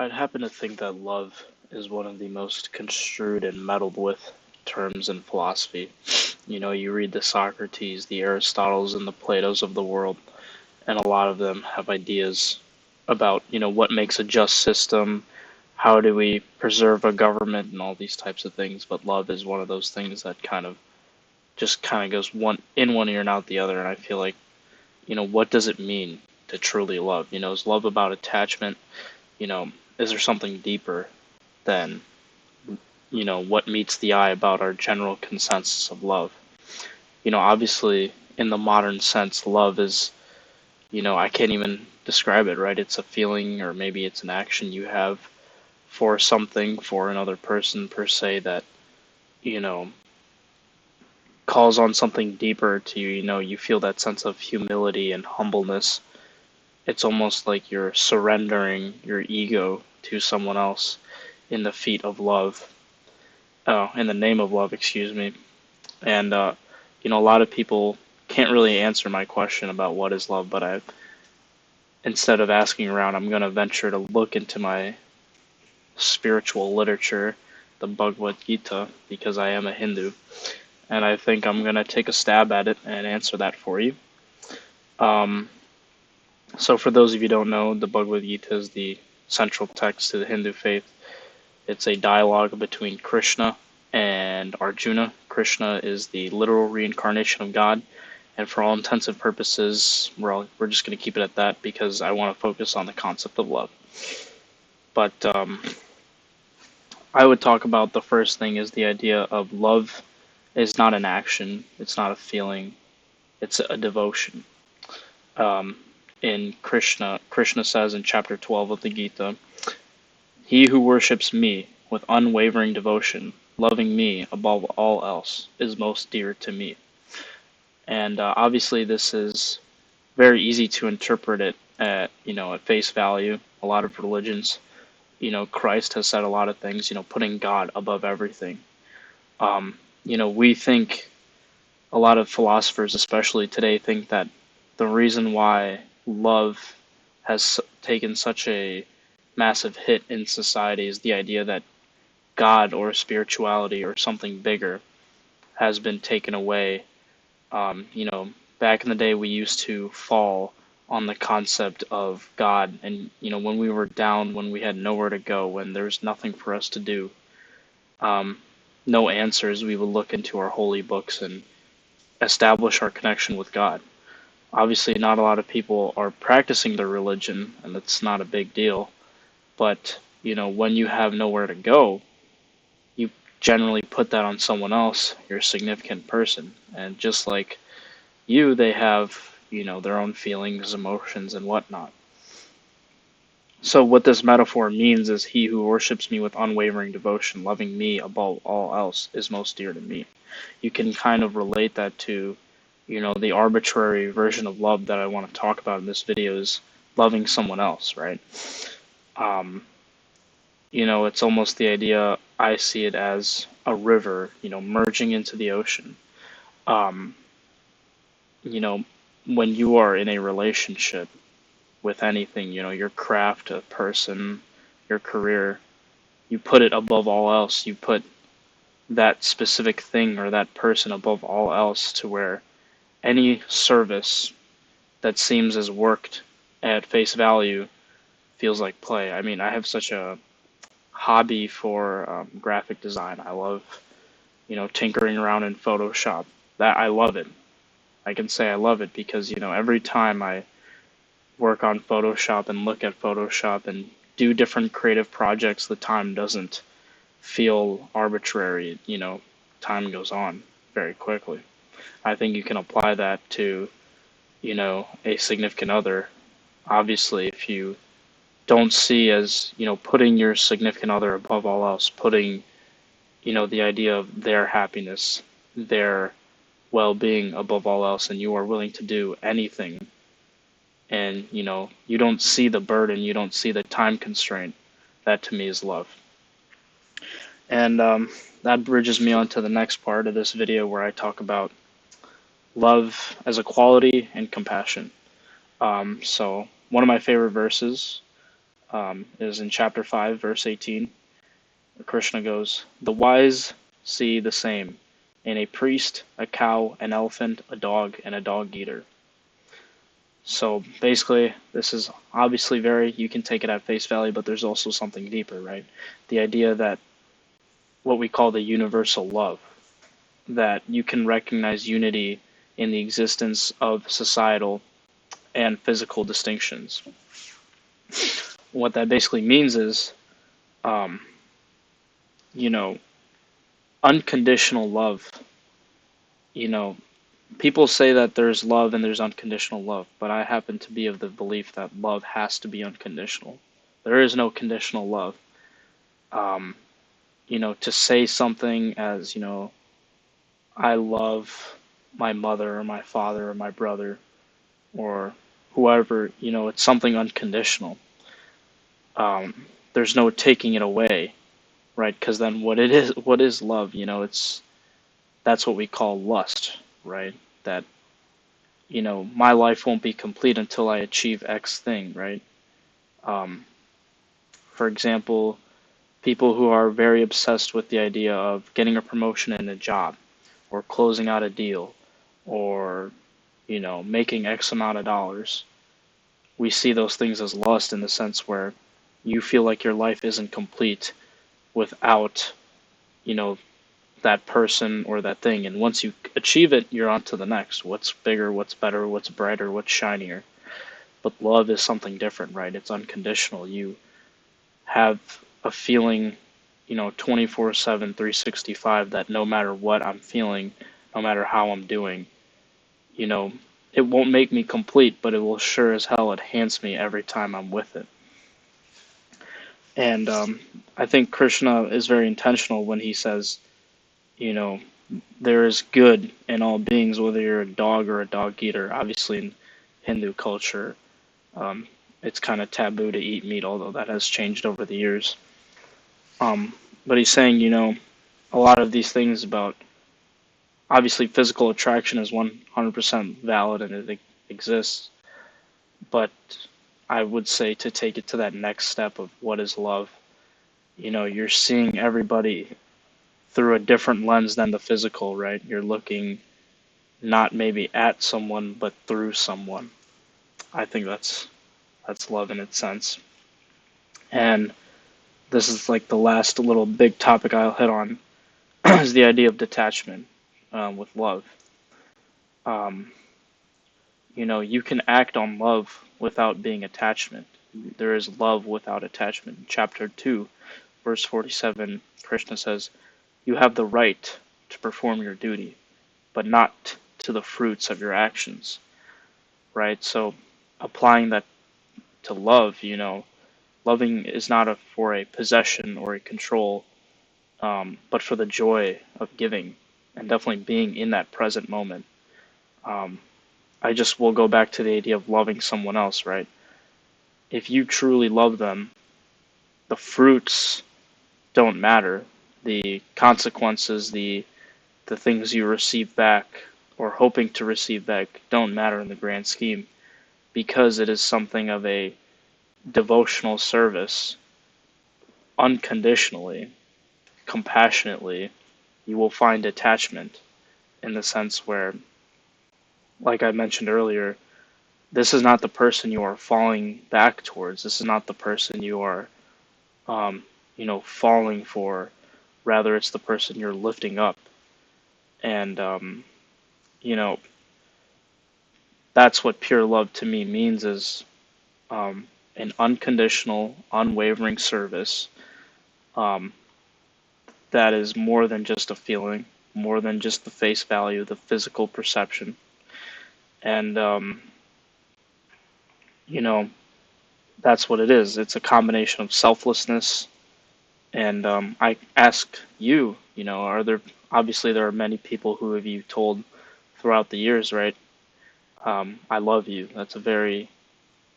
I'd happen to think that love is one of the most construed and meddled with terms in philosophy. You read the Socrates, the Aristotles, and the Platos of the world, and a lot of them have ideas about, what makes a just system, how do we preserve a government, and all these types of things. But love is one of those things that kind of goes one ear and out the other. And I feel like, what does it mean to truly love? Is love about attachment? You know, is there something deeper than, what meets the eye about our general consensus of love? Obviously, in the modern sense, love is, I can't even describe it, right? It's a feeling, or maybe it's an action you have for something, for another person per se, that, you know, calls on something deeper to you. You feel that sense of humility and humbleness. It's almost like you're surrendering your ego to someone else in the feet of love. Oh, in the name of love, excuse me. And a lot of people can't really answer my question about what is love, but instead of asking around, I'm going to venture to look into my spiritual literature, the Bhagavad Gita, because I am a Hindu, and I think I'm going to take a stab at it and answer that for you. Um, so for those of you who don't know, the Bhagavad Gita is the central text to the Hindu faith. It's a dialogue between Krishna and Arjuna. Krishna is the literal reincarnation of God, and for all intents and purposes, we're just going to keep it at that because I want to focus on the concept of love. But I would talk about the first thing is the idea of love is not an action, it's not a feeling, it's a devotion. Um, in Krishna says in chapter 12 of the Gita, "He who worships me with unwavering devotion, loving me above all else, is most dear to me." And obviously, this is very easy to interpret it at face value. A lot of religions, Christ has said a lot of things, putting God above everything. We think a lot of philosophers, especially today, think that the reason why love has taken such a massive hit in society is the idea that God or spirituality or something bigger has been taken away. Back in the day, we used to fall on the concept of God, and when we were down, when we had nowhere to go, when there was nothing for us to do, no answers, we would look into our holy books and establish our connection with God. Obviously, not a lot of people are practicing their religion, and it's not a big deal. But, when you have nowhere to go, you generally put that on someone else, your significant person. And just like you, they have, their own feelings, emotions, and whatnot. So what this metaphor means is he who worships me with unwavering devotion, loving me above all else, is most dear to me. You can kind of relate that to, the arbitrary version of love that I want to talk about in this video is loving someone else, right? It's almost the idea, I see it as a river, merging into the ocean. Um, when you are in a relationship with anything, your craft, a person, your career, you put it above all else. You put that specific thing or that person above all else to where any service that seems as worked at face value feels like play. I mean, I have such a hobby for graphic design. I love, tinkering around in Photoshop. That I love it. I can say I love it because, every time I work on Photoshop and look at Photoshop and do different creative projects, the time doesn't feel arbitrary. Time goes on very quickly. I think you can apply that to, a significant other. Obviously, if you don't see as, putting your significant other above all else, putting, the idea of their happiness, their well-being above all else, and you are willing to do anything, and, you don't see the burden, you don't see the time constraint, that to me is love. And that bridges me on to the next part of this video where I talk about love as equality and compassion. So one of my favorite verses is in chapter 5, verse 18. Krishna goes, "The wise see the same in a priest, a cow, an elephant, a dog, and a dog eater." So basically, this is obviously very, you can take it at face value, but there's also something deeper, right? The idea that what we call the universal love, that you can recognize unity in the existence of societal and physical distinctions. What that basically means is, um, you know, unconditional love. You know, people say that there's love and there's unconditional love, but I happen to be of the belief that love has to be unconditional. There is no conditional love. Um, to say something as, I love my mother or my father or my brother or whoever, it's something unconditional. There's no taking it away, right? Because then what is love? That's what we call lust, right? That, my life won't be complete until I achieve X thing, right? Um, for example, people who are very obsessed with the idea of getting a promotion in a job or closing out a deal or, making X amount of dollars. We see those things as lust in the sense where you feel like your life isn't complete without, you know, that person or that thing. And once you achieve it, you're on to the next. What's bigger, what's better, what's brighter, what's shinier. But love is something different, right? It's unconditional. You have a feeling, 24/7, 365, that no matter what I'm feeling, no matter how I'm doing, you know, it won't make me complete, but it will sure as hell enhance me every time I'm with it. And I think Krishna is very intentional when he says, you know, there is good in all beings, whether you're a dog or a dog eater. Obviously, in Hindu culture, um, it's kind of taboo to eat meat, although that has changed over the years. But he's saying, a lot of these things about, obviously, physical attraction is 100% valid and it exists, but I would say to take it to that next step of what is love, you're seeing everybody through a different lens than the physical, right? You're looking not maybe at someone, but through someone. I think that's love in its sense. And this is like the last little big topic I'll hit on is the idea of detachment with love. Um, you can act on love without being attachment. There is love without attachment. Chapter 2, verse 47, Krishna says, "You have the right to perform your duty, but not to the fruits of your actions." Right? So applying that to love, loving is not for a possession or a control, but for the joy of giving and definitely being in that present moment. Um, I just will go back to the idea of loving someone else, right? If you truly love them, the fruits don't matter. The consequences, the things you receive back or hoping to receive back don't matter in the grand scheme because it is something of a devotional service unconditionally, compassionately. You will find attachment in the sense where, like I mentioned earlier, this is not the person you are falling back towards. This is not the person you are, falling for. Rather, it's the person you're lifting up. And, you know, that's what pure love to me means is an unconditional, unwavering service um, that is more than just a feeling, more than just the face value, the physical perception. And, you know, that's what it is. It's a combination of selflessness. And I ask you, obviously there are many people who have you told throughout the years, right? I love you.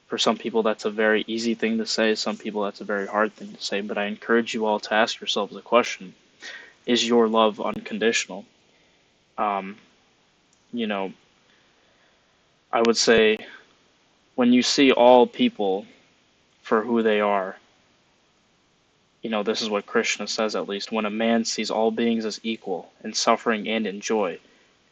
For some people, that's a very easy thing to say. Some people, that's a very hard thing to say. But I encourage you all to ask yourselves the question: is your love unconditional? Um, you know, I would say when you see all people for who they are. You know, this is what Krishna says at least. When a man sees all beings as equal in suffering and in joy,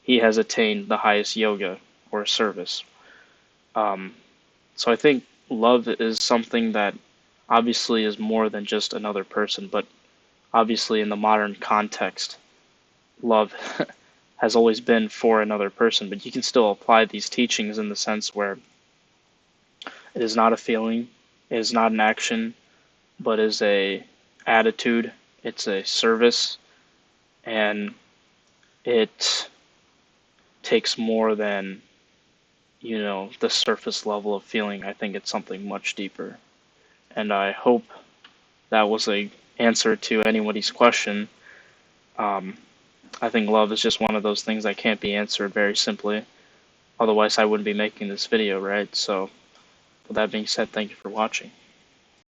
he has attained the highest yoga or service. Um, so I think love is something that obviously is more than just another person, but obviously in the modern context, love has always been for another person, but you can still apply these teachings in the sense where it is not a feeling, it is not an action, but is a attitude, it's a service, and it takes more than, you know, the surface level of feeling. I think it's something much deeper. And I hope that was a answer to anybody's question. Um, I think love is just one of those things that can't be answered very simply. Otherwise, I wouldn't be making this video, right? So, with that being said, thank you for watching.